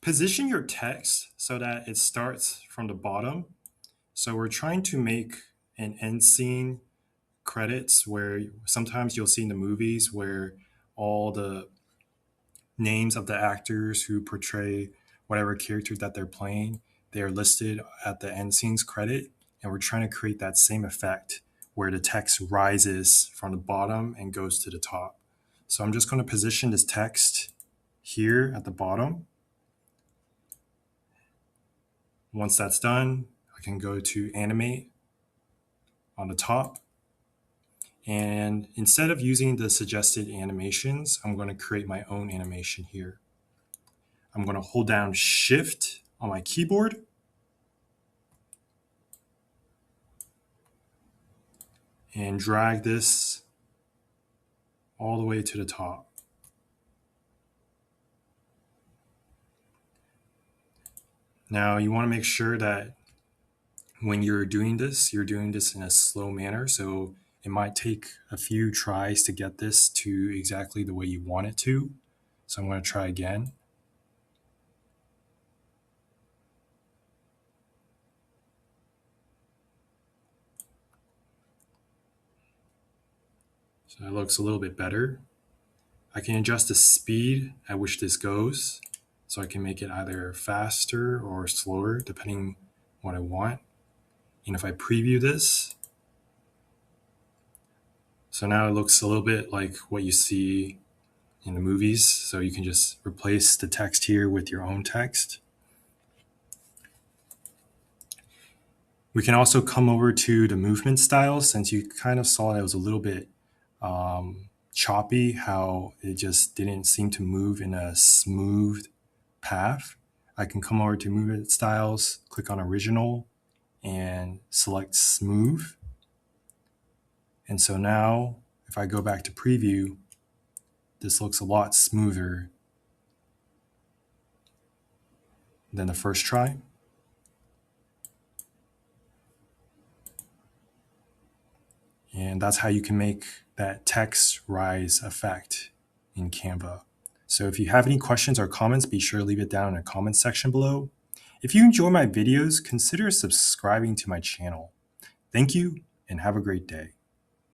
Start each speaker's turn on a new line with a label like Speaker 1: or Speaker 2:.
Speaker 1: Position your text so that it starts from the bottom. So we're trying to make an end scene credits where sometimes you'll see in the movies where all the names of the actors who portray whatever character that they're playing, they are listed at the end scenes credit. And we're trying to create that same effect where the text rises from the bottom and goes to the top. So I'm just going to position this text here at the bottom. Once that's done, I can go to Animate on the top. And instead of using the suggested animations, I'm going to create my own animation here. I'm going to hold down Shift on my keyboard. And drag this all the way to the top. Now you want to make sure that when you're doing this in a slow manner. So it might take a few tries to get this to exactly the way you want it to. So I'm going to try again. So it looks a little bit better. I can adjust the speed at which this goes. So I can make it either faster or slower, depending what I want. And if I preview this, so now it looks a little bit like what you see in the movies. So you can just replace the text here with your own text. We can also come over to the movement style, since you kind of saw that it was a little bit choppy, how it just didn't seem to move in a smooth path. I can come over to movement styles, click on original, and select smooth. And so now if I go back to preview, this looks a lot smoother than the first try. And that's how you can make that text rise effect in Canva. So if you have any questions or comments, be sure to leave it down in the comment section below. If you enjoy my videos, consider subscribing to my channel. Thank you and have a great day.